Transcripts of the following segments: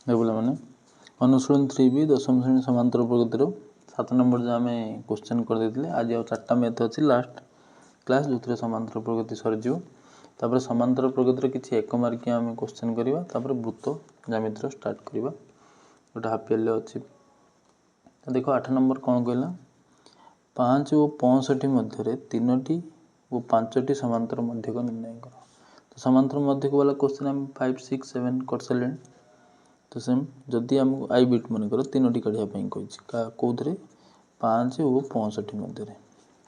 देखो मैंने अनुसरण 3B दशम श्रेणी समांतर प्रगतिर 7 नंबर जो आम क्वेश्चन कर देते आज आ 4टा मैथ अच्छी लास्ट क्लास जो थे समांतर प्रगति सरीज समांतर प्रगतिर किसी एक मार्किया आम क्वेश्चन करवा वृत्त ज्यामिति स्टार्ट करवा गोटे हाफ इयरली अच्छी तो देख 8 नंबर कौन कहला 5 और 65 मध्य 3टी और 5टी समांतर मध्यक निर्णय कर तो समांतर मध्यक वाला क्वेश्चन आम 5, 6, 7 कर सारे तो सेम जदि आमको आई बिट मन कर 3टी काढ़ापी कही कौन 5 और 65 मध्य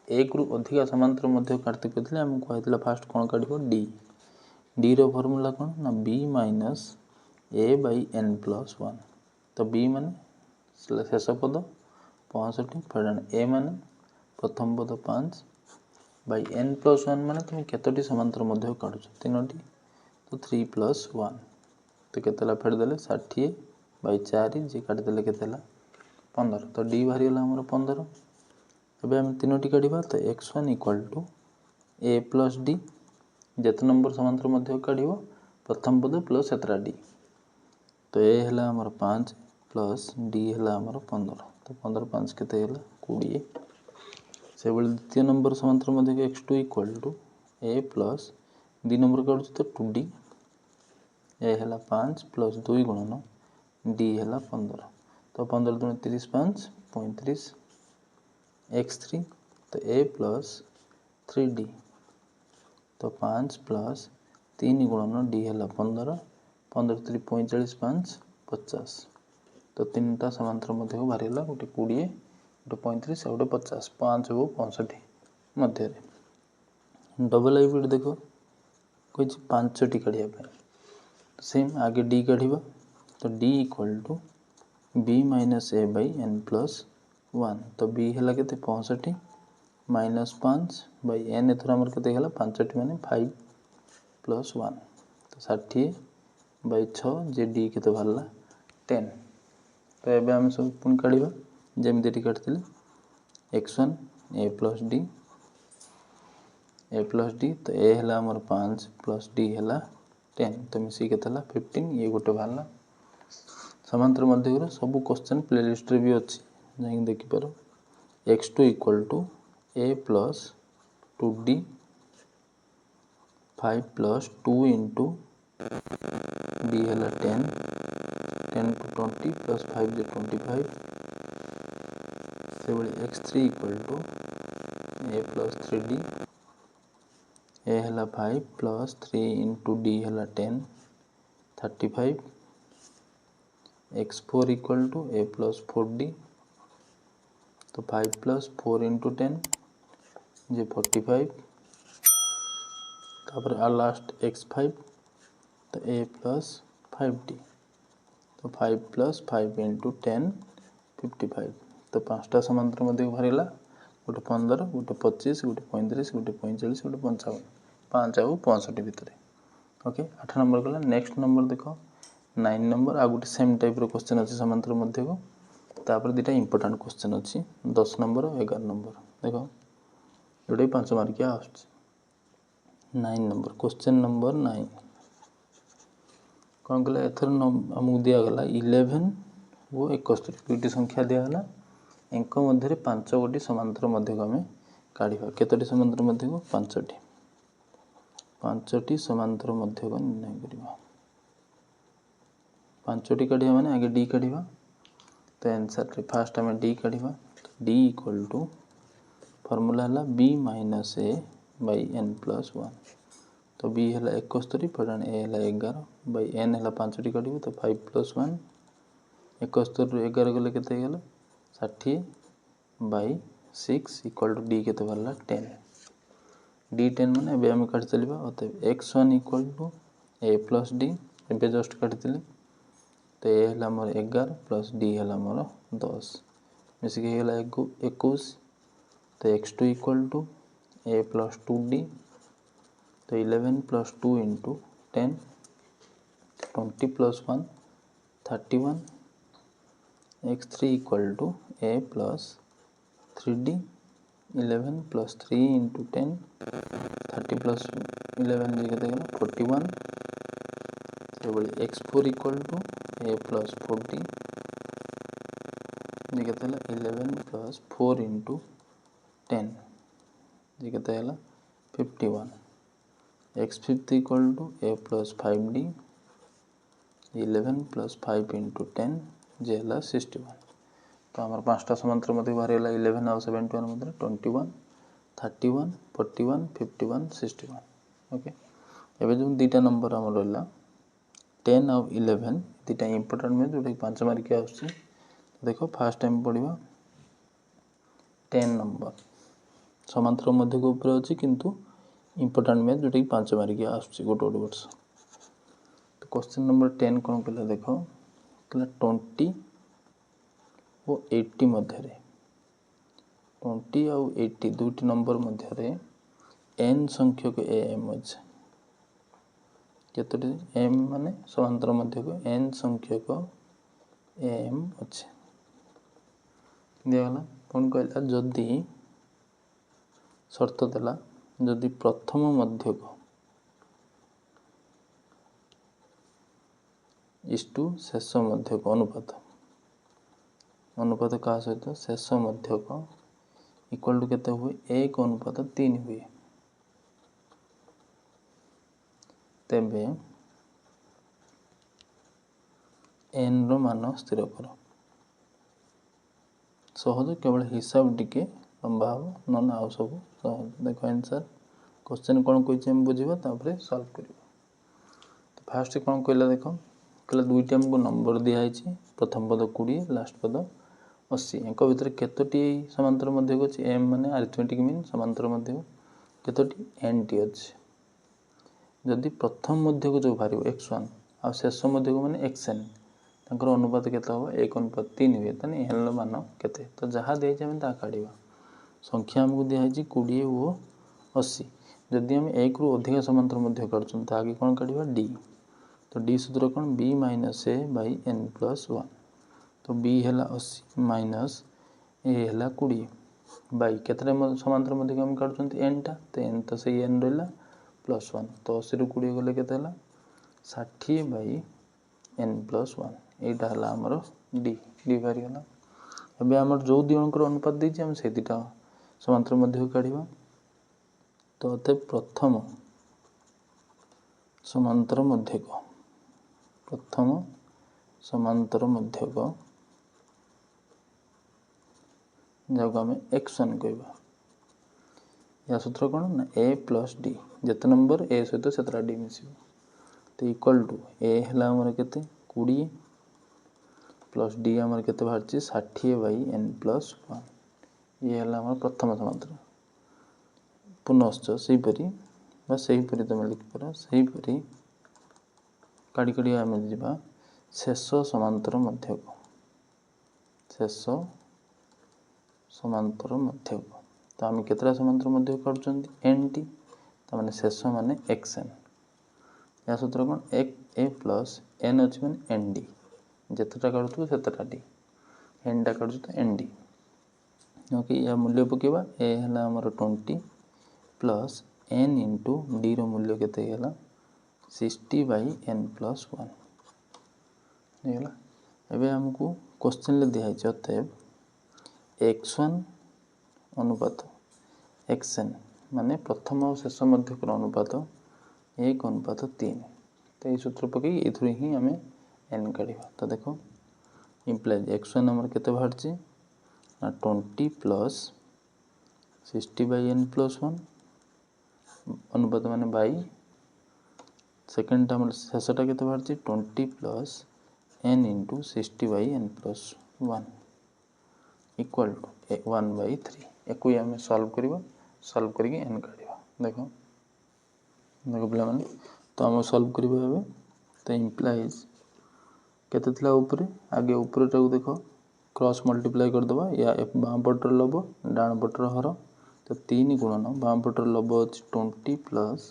एक रु अधिका समांतर मध्य काटते कहते आमको कहला फास्ट कौन काढ़ डी डी रो फॉर्मूला कौन ना B minus A by N plus 1 तो बी माने शेष पद 65 फेडाण ए माने प्रथम पद 5 बाई एन प्लस 1 माने तुम केतोटी समांतर मध्य काढ़ुछ 3टी तो 3 प्लस 1 तो केतला फेरदेले 60 बाई 4 जी काटिदेले केतला 15 तो डी बाहरी गला हमर 15 एबे हम 3टी काढ़िबा तो x1 equal to A plus D जेत नंबर समांतर मध्य काढ़िबो प्रथम पद प्लस एतरा डी तो ए हला हमर 5 प्लस डी हला हमर 15 तो 15 5 केते हला 20 से बेले द्वितीय नंबर समांतर मध्य x2 equal to A plus D number काढुछ तो 2d ए हला 5 प्लस 2 गुणन डी हला 15 तो 15 दुने 30 5 35 x3 तो ए प्लस 3d तो 5 प्लस 3 गुणन डी हला 15 15 3 45 5 50 तो 3टा समांतर मध्य बाहरी हला गोटे 20 गोटे 35 और गोटे 50 5 और 65 मध्य डबल आई बिट देखो कही 5टी काढ़ा सेम आगे डी काढ़ा तो D equal to B minus A by N plus 1 तो बी है के 65 माइनस 5 बाई एन एथर आमर के 5टी माने 5 प्लस 1 तो 60 बाई 6 जे डी के बाहर 10 तो ये आम सब पुणी काढ़ा जमीती काटते x1 ए प्लस डी तो ए है आमर 5 प्लस डी है 10 तो मिसी के 15 ये गोटे बाहर समांतर मध्य सब क्वेश्चन प्लेलिस्ट रे भी अच्छी जाइए देखिपार x2 equal to A plus 2d 5 plus 2 into D है 10 10 टू 20 प्लस 5 जे 25 से x3 equal to A plus 3d A है 5 प्लस 3 इंटू डी है 10 35 x4 equal to A plus 4d तो 5 प्लस 4 इंटू 10 जे 45 तापर आ लास्ट x5 तो ए plus 5d तो 5 plus 5 into 10 55 तो 5टा समांतर मध्य बाहर गोटे 15 गोटे 25 गोटे 35 गोटे 45 गोटे 55 5 और 65 भितर ओके 8 नंबर गला नेक्स्ट नंबर देखो 9 नंबर आ गोटे सेम टाइप रो क्वेश्चन अच्छी समांतर मध्य को तापर दुटा इंपोर्टेंट क्वेश्चन अच्छी 10 नंबर और 11 नंबर देखो जोटा 5 मार्किया आ 9 नंबर क्वेश्चन नंबर 9 कौन कहला एथर आमको दिगला 11 वो 71 दुईटी संख्या दिगला एंक मध्य 5 गोटी समांतर मध्य को आम काढ़ा केतोटी समांतर मध्य को 5टी समांतर मध्य को निर्णय करवा 5टी काढ़ा माने आगे डी काढ़ा तो आंसर रे फास्ट आम डी काढ़ा डी इक्वल टू फॉर्मूला है B minus A by N plus 1 तो बी है 71 फेडाण ए है 11 बाई एन है 5टी काढ़ तो 5 प्लस 1 71 रु 11 गले के 60 बाई 6 इक्वल टू डी के बाहर 10 डी 10 मैंने एवं आम काढ़ी चलवा अतएव x1 equal to A plus D एवं जस्ट काढ़ी तो ए है मोर 11 प्लस डी है मोर 10 मिसिक 21 तो x2 equal to A plus 2d तो 11 plus 2 into 10 20 plus 1 31 x3 equal to A plus 3d 11 plus 3 into 10 30 plus 11 जी के 41 ये x4 equal to a plus 40 ये केते 11 प्लस 4 इंटू 10 ये केते 51 x5 equal to a plus 5d 11 plus 5 into 10 जे है 61 तो आम पाँचटा समांतर मध्य बाहरी 11 आउ 71 मध्य 21 31 41 51 61 ओके एवं जो दुईटा नंबर आम रहा 10 आउ 11 दुईटा इंपोर्टाट में जोटा 5 मार्क आस देखो फास्ट टाइम पढ़ा 10 नंबर समांतर मध्य को ऊपर अच्छी किंतु इंपोर्टाट में जोटा 5 मार्क आस गोटे गोटे वर्ष तो क्वेश्चन नंबर 10 कौन कहला देख कहला 20 और 80 मध्य 20 आउ 80 दुईटी नंबर मध्य n संख्यक am अच्छे केतोटी m माने समांतर मध्य को n संख्यक am अच्छे दिगला कौन कहला जदि शर्त देला जदि प्रथम मध्यक इष्टु शेष मध्यक अनुपात अनुपात क्या सहित शेष मध्यक इक्वल टू केते हुए 1 अनुपात 3 हुए तेबे n रो मान स्थिर कर सहज केवल हिसाब टिके लंबा हम न आउ सब सहज देखो आंसर क्वेश्चन कौन कही बुझा तापर सॉल्व कर तो फास्ट कौन कहला देख कहला दुईटा आमको नंबर दिखाई प्रथम पद 20 लास्ट पद 80 एक भितर केतोटी समांतर मध्य अच्छी एम माने अरिथमेटिक मीन समांतर मध्य केतोटी एन टी अच्छी जदि प्रथम मध्य को जो बाहर x1 आ शेष मध्य को माने xn तांकर अनुपात केते हो 1 अनुपात 3 हुए तने n मान केते तो जहाँ दे हम ता काढ़िबा संख्या हमको दिखाई 20 और 80 जदि हम 1 रु अधिक समांतर मध्य काढुछन त आगे कोन काढिबा d तो d सूत्र कोन b minus a by n plus 1 तो b है 80 माइनस a है 20 बाई केतरे समांतर मध्य हम काढुछन n टा तो n तो सही n रहला प्लस 1 तो 80 रु 20 गले केते हला 60 बाई n प्लस 1 एटा हला हमर d d बारी गला एबे हमर जो दियनकर अनुपात देछि हम से दिटा समांतर मध्य काढिबा तो अते प्रथम समांतर मध्य को प्रथम समांतर मध्य को जगह में x1 कहबा या सूत्र कौन ना a प्लस d जिते नंबर a सहित सेतरा d मिसिबो तो इक्वल टू a हला हमर केते 20 प्लस d हमर केते बाहरची 60 बाई n प्लस 1 ये हला हमर प्रथम समांतर पुनश्च सही परी बा सही परी तुम लिख पर सही परी काडी काडी आमे जिबा शेष समांतर मध्य को शेष समांतर मध्य को तो आम केतरा समांतर मध्य काढुछन n टी त माने शेष माने xn या सूत्र कोन a प्लस n अछि माने nd जेतटा काढुछु सेतटा d n टा काढुछु त nd ओके या मूल्य पकेबा a हला हमर 20 प्लस n इंटू d रो मूल्य केते हला 60 बाई n प्लस 1 हेला एबे हमको क्वेश्चन ले दिया है अतएव x1 अनुपात xn माने प्रथम और शेष मध्य को अनुपात 1 अनुपात 3 तो ये सूत्र पकई एथुर ही हमें n काढिबा तो देखो इंप्लाइज x1 हमर केते बाहरची ना 20 प्लस 60 बाई n प्लस 1 अनुपात माने बाई सेकंड हमर शेषटा केते बाहरची 20 plus n into 60 by n plus 1 equal to 1 by 3 एको हमें सॉल्व करिबा सॉल्व करके n काढिबा देखो देखो पिला माने तो हम सॉल्व करिबा एबे तो इंप्लाइज केते थला ऊपर आगे ऊपरटा को देखो क्रॉस मल्टीप्लाई कर दबा या बाम पटर लब डान पटर हर तो 3 गुणन बाम पटर लब अछि 20 plus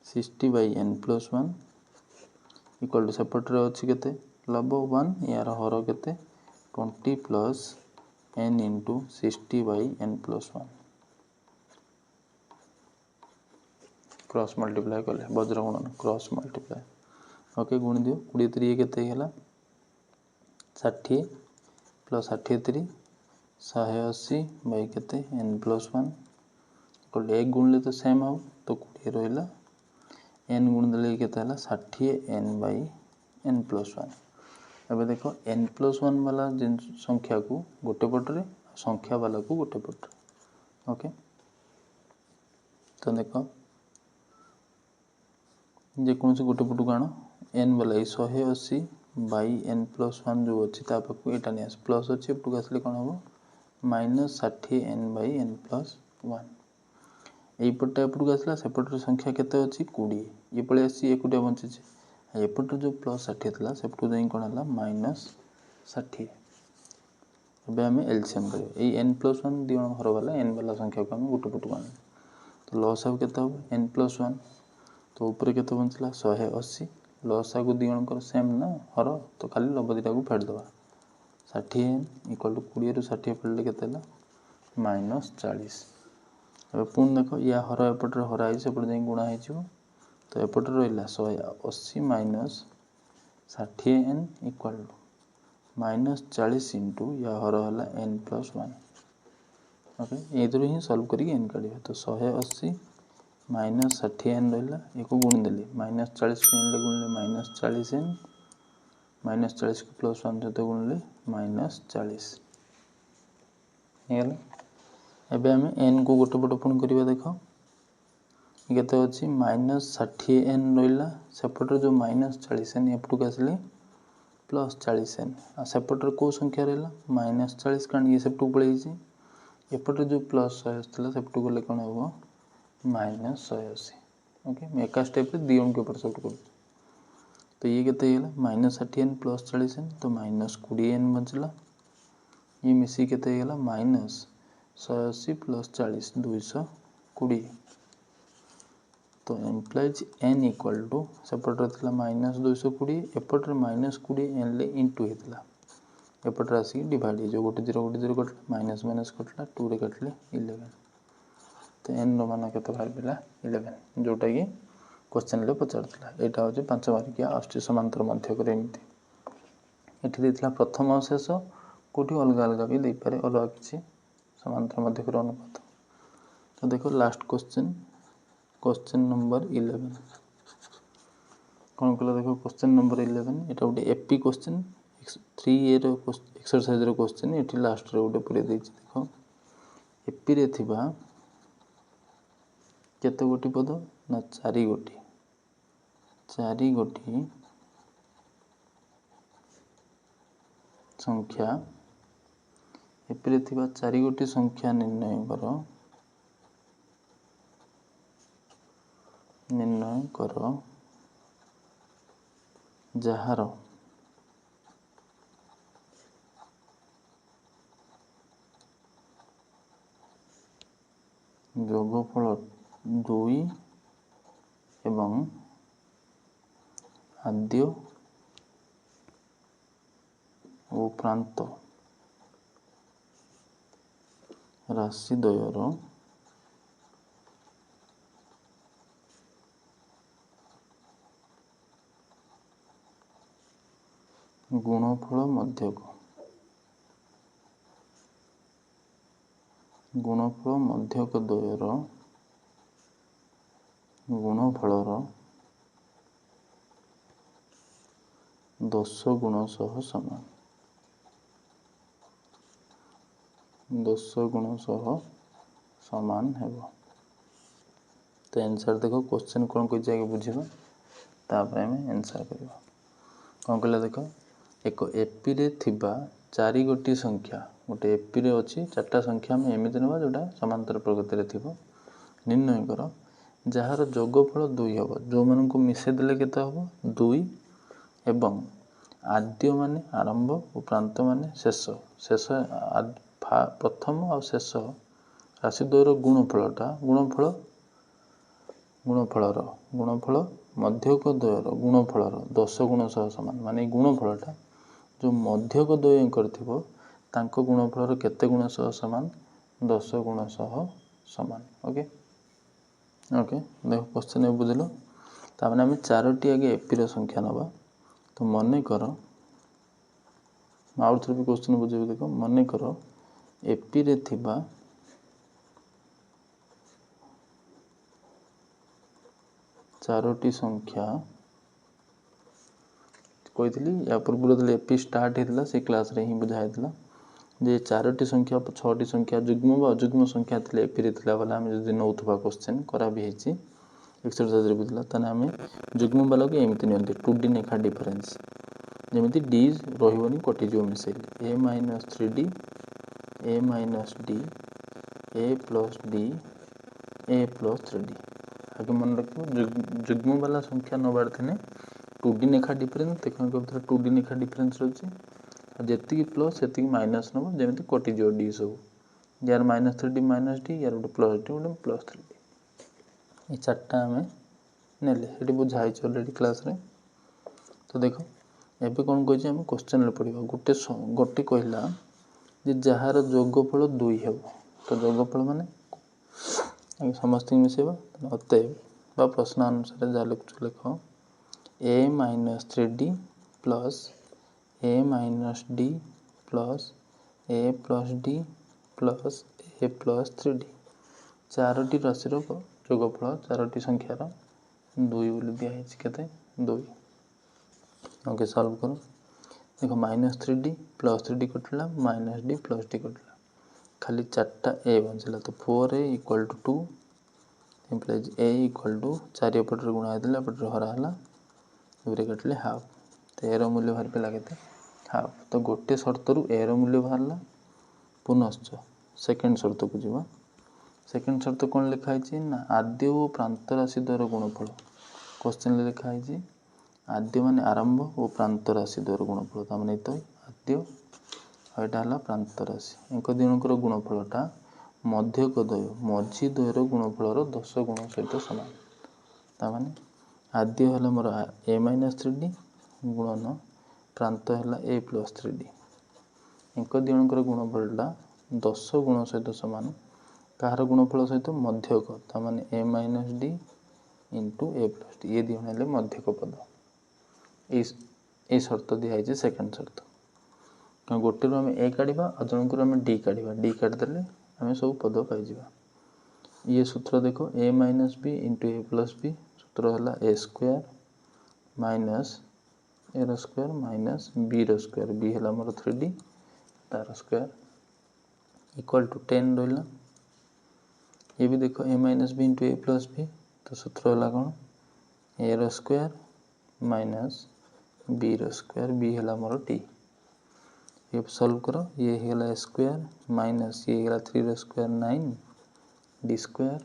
60 by n plus 1 equal to सेपटरे अछि केते लब 1 यार हर केते 20 plus n into 60 by n plus 1 cross multiply कले वज्र गुणन क्रॉस मल्टीप्लाई ओके गुणी दियो 20 3 केते हैला 60 प्लस 60 3 180 बाई केते n+1 को 1 गुणले तो सेम हो तो 20 रहिला n गुण देले केते हैला 60 n बाई n+1 अब देखो n+1 वाला जिन संख्या को गोटे पटरे संख्या वाला को गोटे पटरे ओके तो देखो जे कौन से गोटे पटू काण n वाला 180 बाई n+1 जो अच्छी तापक एटा नहीं प्लस अच्छी एपटू आसले कौन हम -60 n बाई n+1 यपटे एपटू आसला सेपटर संख्या केते अच्छी 20 ये पळे आसी एकुटे बंची एपटर जो +60 थला सेपटू जाई कोन हला -60 एबे हमें एलसीएम करियो ए n+1 दियों घर वाला n वाला संख्या को हम गोटे पटू आनी तो लॉस अब केते हो n+1 तो ऊपर केते बंचला 180 लॉसा को दियों कर सेम ना हर तो खाली लबदिटा को फेड दबा 60n = 20 रु 60 फेडले केते हला -40 अब पुन देखो या हर एपटर हराई सेपट जाई गुणा हे छियो तो एपटर रहिला 180 - 60n = -40 इनटू या हर हला n+1 ओके एदरो ही सॉल्व करी n काढिबा तो 180 - 60n रहिला एको गुण देली -40 को n ले गुणले -40n -40 को +1 जते गुणले -40 हेला एबे हमें n को गोटे पट पुण करिबा देखो केते अछि -60n रहिला सेपटर जो -40n एपटू आसले +40n आ सेपटर को संख्या रहला -40 कारण ये सेपटू पळै छी एपटर जो +180 थला सेपटू गले कोन होबो -180 ओके मैं एका स्टेप रे दियों के ऊपर सॉल्व करू तो ये केते हैला -60n + 40n तो -20n बचला ये मिसी केते हैला -180 + 40 220 तो एम्प्लाइज n = सेपटर थला -220 एपटर -20 n ले इनटू हेतला एपटर आसी डिवाइड जो गोटे 0 कटला माइनस माइनस कटला 2 रे कटले 11 तो n रो मान केते बाहर पिला 11 जोटा कि क्वेश्चन ले पचारतला एटा हो जे 5 मार्किया आष्टी समांतर मध्यक रे एमिति एठी देतला प्रथम और शेष कोठी अलग अलग भी दे पारे अलग किछि समांतर मध्यक रो अनुपात तो देखो लास्ट क्वेश्चन नंबर 11 कौन कला देखो क्वेश्चन नंबर 11 एटा गोटे एपी क्वेश्चन 3a रो एक्सरसाइज रो क्वेश्चन एठी लास्ट रे गोटे पुरे दैछि देखो एपी रे थिबा केते गोटी पद ना 4 गोटी संख्या एपी रे थिबा 4 गोटी संख्या निर्णय करो जहार जोगफल 2 एवं आद्य और प्रांत राशि द्वयर गुणफल मध्यक द्वयर गुणफलर 10 गुण सह समान 10 गुण सह समान हेबो तो आंसर देखो क्वेश्चन कौन कोइ जाके बुझिबा तापर हमें आंसर करबा कौन कहला देखो एक एपी रे थिबा 4 गोटी संख्या गोटे एपी रे अछि 4टा संख्या में एमिति नबा जोटा समांतर प्रगति रे थिबो निर्णय करो जहार जोगफल 2 हबो जो मन को मिसे देले केते हबो 2 एवं आद्य माने आरंभ और प्रांत माने शेष प्रथम और शेष राशि द्वयर गुणफल मध्यक द्वयर गुणफलर 10 गुण सह समान माने गुणफलटा जो मध्यक द्वय करथिबो तांको गुणफलर केते गुण सह समान 10 गुण सह समान ओके देखो क्वेश्चन बुझलो तामाने आम 4टी आगे एपी संख्या नवा। तो मन कर आउ थे भी क्वेश्चन बुझे देख मन कर एपी रे थिबा 4टी संख्या कही या पूर्व एपी स्टार्ट होता से क्लास रे ही बुझाई जे 4टी संख्या 6टी संख्या जुग्म व अजुग्म संख्या थे एपी रे बोले आम जो नौथवा क्वेश्चन करा भी होती एक्सरसाइज बुझला ताने आम जुग्म वाला को एमती नियंती 2D नेखा डिफरेंस जमी डी रही कटिज मिसेल A minus 3D A minus D A plus D A plus 3D आगे मन रख जुग्म वाला संख्या नबार थे 2D नेखा डिफरेंस देखने को 2D नेखा डिफरेंस रही जी प्लस से माइनस नब जमी कटिज डी सब यार माइनस 3D माइनस डी यार गोटे प्लस डी गोटे प्लस 3D ये 4टा आम ने बुझाई अलरेडी क्लास रे। तो देख एबे कौन कही आम क्वेश्चन पढ़ा गोटे गोटे कहला जे जार जोगफल 2 हे। तो जोगफल माने समस्त मिसेबा अतएव प्रश्न अनुसार जहाँ लिखु लिख ए माइनस 3D प्लस ए माइनस डी प्लस ए प्लस डी प्लस ए प्लस 3D 4टी राशि जोगफल 4टी संख्यार 2 बोली दिखाई के 2। ओके सॉल्व करो देख माइनस 3D प्लस 3D कटला माइनस डी प्लस डी कटला खाली 4टा ए बचला। तो 4a equal to 2 implies A equal to 4 एपटे गुणा होता एपटे हरा है कटले हाफ। तो ए मूल्य बाहर पे लगे हाफ। तो गोटे शर्त रु ए मूल्य बाहर पुनश्च सेकेंड शर्त को जीवा। सेकेंड शर्त कौन लिखाई ना आद्य और प्रांत राशि द्वारा गुणफल क्वेश्चन लिखाई आद्य माने आरंभ और प्रांत राशि द्वारा गुणफल तमें तो आद्य आईटा प्रांत राशि एक दिनकर गुणफलटा मध्यक द्वय मझी द्वयर गुणफलर 10 गुण सहित सामान ताने आद्य है मोर ए माइनस 3D गुणन प्रांत है ए प्लस 3D एक दिनकर गुणफलटा 10 गुण सहित सामान कहार गुणफल सहित मध्यक ताने ए minus D into A plus D ये दिहण मध्यक पद ये शर्त दिखाई सेकेंड शर्त गोटे आम ए काढ़ा और जनक आम डी काढ़ा डी काढ़ीदे आम सब पद पाई ये सूत्र देख A minus B into A plus B सूत्र है A square minus A square minus B square बी है मोर 3D तार स्क्वायर इक्वल टू 10 रहा। ये भी देखो A minus B into A plus B तो सूत्र है कौन A square minus B square बी है मोर टी। ये सॉल्व करो ये है स्क्वायर माइनस ये है 3 स्क्वायर 9 डी स्क्वायर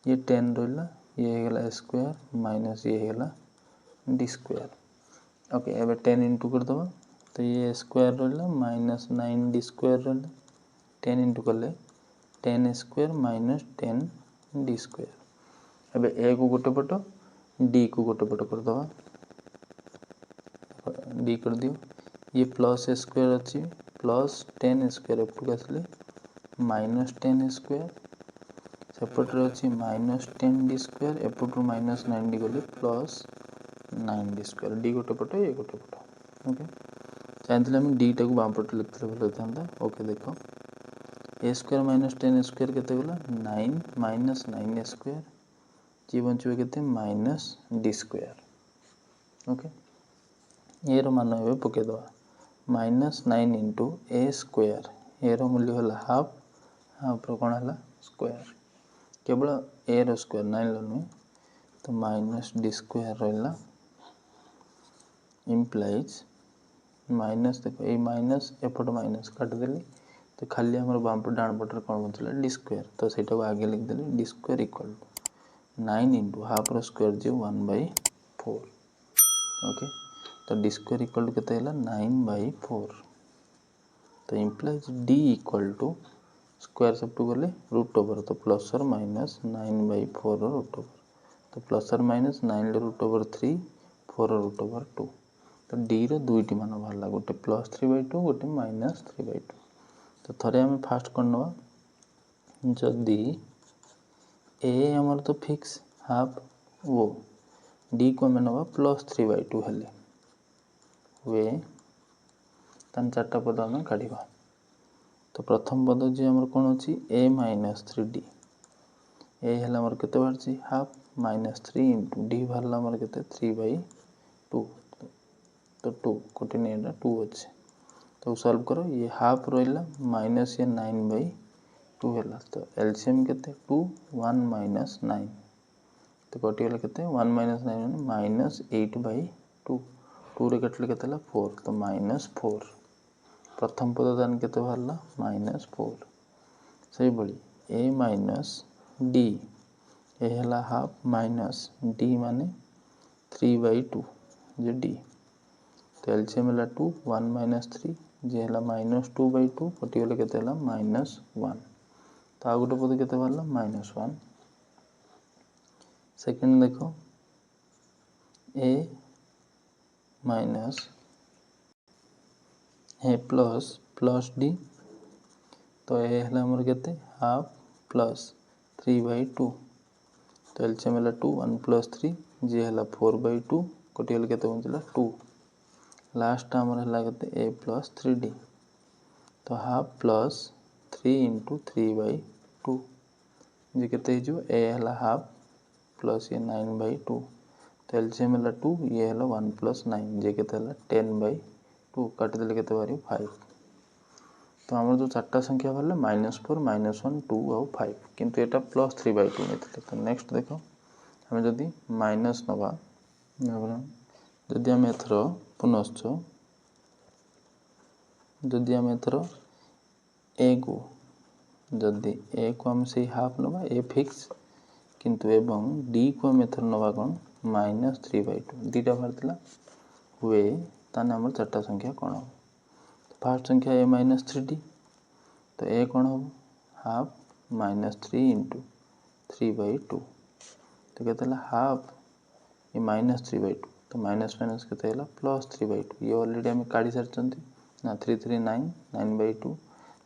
ये 10 रहा ये है स्क्वायर माइनस ये है डी स्क्वायर। ओके एबे 10 इंटू करदे तो ये स्क्वायर रहा माइनस 9 डी स्क्वायर रहा 10 इंटू कले 10 स्क्वायर माइनस 10 डी स्क्वायर। एबे ए को गोटे पट डी को गोटे पट करदे डी कर दियो ये प्लस स्क्वायर अच्छी प्लस 10 स्क्वायर एपटू आसले माइनस 10 स्क्वायर सेपटे अच्छी माइनस 10 डी स्क्वायर एपटू माइनस 9 डी गले प्लस 9 डी स्क्वायर डी गोटे पट ये गोटे पट। ओके चाहते आम डी टाक बाम पटे लिखते भल था। ओके देख ए स्क्वायर माइनस 10 स्क्वायर के गला 9 माइनस 9 स्क्वायर जी बचे के माइनस डी स्क्वायर। ओके ए मान ए पकईद माइनस 9 इंटू ए स्क्वायर ए मूल्य है हाफ हाफ कौन है स्क्वायर केवल ए स्क्वायर 9 नुहे तो माइनस डी स्क्वायर रहा इम्प्लाइज माइनस देखो ये माइनस एपट माइनस काटिदेली तो खाली आम बाम पट डाण पटर कौन बचला डी स्क्वायर तो सहीटा को आगे लिखदेली D square equal to 9 into half square जो 1/4। ओके तो डी स्क्वायर इक्वल टू के 9/4 तो implies D equal to square सब टू गले रूट ओवर तो प्लस और माइनस 9/4 रूट ओवर तो प्लस और minus 9 root over 3 4 root over 2 तो डी रो दुईटी मान बाहर गोटे प्लस 3/2 गोटे माइनस 3/2। तो थे आम फास्ट कर ना जदि ए आमर तो फिक्स हाफ ओ डी को आम ना +3/2 हेले हुए तान चार्टा पद आम काढ़ा। तो प्रथम पद जी आमर कौन अच्छी a - 3d ए है आमर केते बाहर हाफ -3 इंटू डी बाहर आमर केते 3/2 तो 2 कोटी नहीं 2 अच्छे तो सॉल्व करो ये हाफ रहा माइनस ये 9/2 है तो एलसीएम केते 2 1 - 9 तो कटिगला केते 1 - 9 माइनस 8/2 2 रे कटले केते 4 तो -4 प्रथम पद दान केते बाहरला -4 से बड़ी a - d ए है हाफ माइनस d माने 3/2 जे d तो एलसीएम है 2 1 - 3 जे है -2/2 कटिगले केते -1 तो आ गोटे पद केते बाहरला -1 सेकंड देखो a प्लस d तो ए है हमर केते हाफ प्लस 3/2 तो एलसीएम है 2 1 + 3 जे है 4/2 कटिगले केते पहुंचला 2 लास्ट हमर है केते a + 3d तो हाफ प्लस 3 इंटू 3/2 जे केते जो a है हाफ प्लस ये 9/2 तो एलसीएम है 2 ये है 1 + 9 जे केते 10/2 काट देले केते बारी 5 तो हमर जो चारटा संख्या बाहरले -4 -1 2 और 5 किंतु एटा +3/2 नेतले तो नेक्स्ट देखो हमें जदी माइनस नबा जदी हम एथरो पुनश्च जदी हम एथरो a को जदी a को हम से हाफ नबा a फिक्स किंतु एवं d को हम एथरो नबा कोन -3/2 दीटा बाहरतला हुए ताने हमर चारटा संख्या कोन हो फर्स्ट संख्या a - 3d तो a कौन हो हाफ -3 इंटू 3/2 तो कहते हाफ ये -3/2 तो माइनस माइनस के +3/2 ये ऑलरेडी आम काढ़ी सारी ना 3 3 9 9/2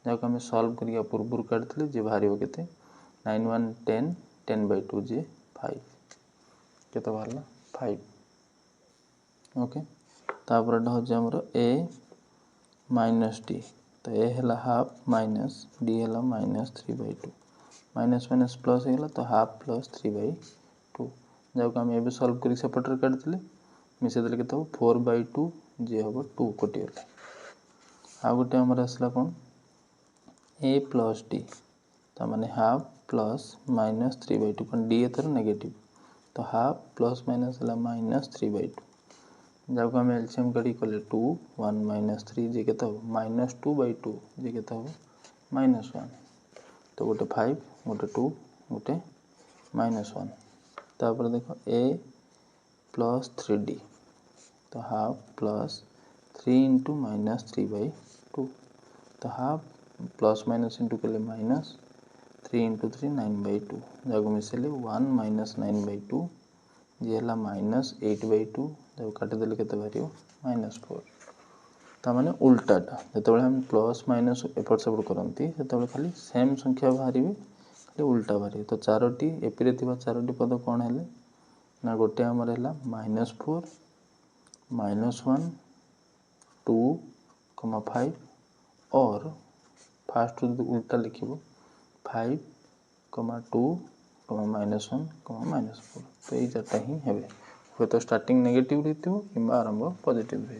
जहाँ आम सल्व करिया पूर्व काढ़ी जे बाहर के 9 1 10 10/2 जे 5 के बाहर 5 ओके तापर हूँ आमर a - d तो a है हाफ माइनस d है -3/2 माइनस माइनस प्लस होगा तो हाफ प्लस 3/2 जहाँ आम ए सल्व कर सेपटे काढ़ी मिसेदे के 4/2 जे हम 2 कटिगला आ गोटे आमर आसला कौन a + d तो मैंने हाफ प्लस -3/2 कौन d एथर नेगेटिव तो हाफ प्लस माइनस है -3/2 जब आम एलसीएम काढ़ी कले 2 1 - 3 जे के -2/2 जे के -1 तो गोटे 5 गोटे 2 गोटे -1 तापर देखो a + 3d तो हाफ प्लस 3 इंटू -3/2 तो हाफ प्लस माइनस इंटू कले -3 इंटू 3 9/2 जब मिसेले 1 - 9/2 जे है -8/2 जब काटिदेले के -4 ताने उल्टाटा जो हम प्लस माइनस एपट सेपट करती से खाली सेम संख्या बाहर खाली उल्टा बाहर तो चारोटी एपी चारोटी पद कौन है ना गोटे आमर है -4 -1 2 5 और फास्ट उल्टा लिख 5 2 -1 -4 तो ये चार्टा ही है हे तो स्टार्टिंग नेगेटिव रही कि आरंभ पॉजिटिव रही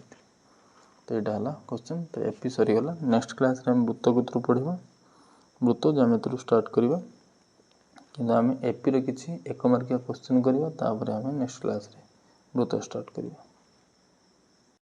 तो यहाँ है क्वेश्चन तो एपी सरीगला नेक्स्ट क्लास रे हम वृत्तगुत्र पढ़ा वृत्त ज्यामिति स्टार्ट करवा कि आम एपी रे किसी एक मार्किया क्वेश्चन करवा नेक्स्ट क्लास रे वृत्त स्टार्ट करवा।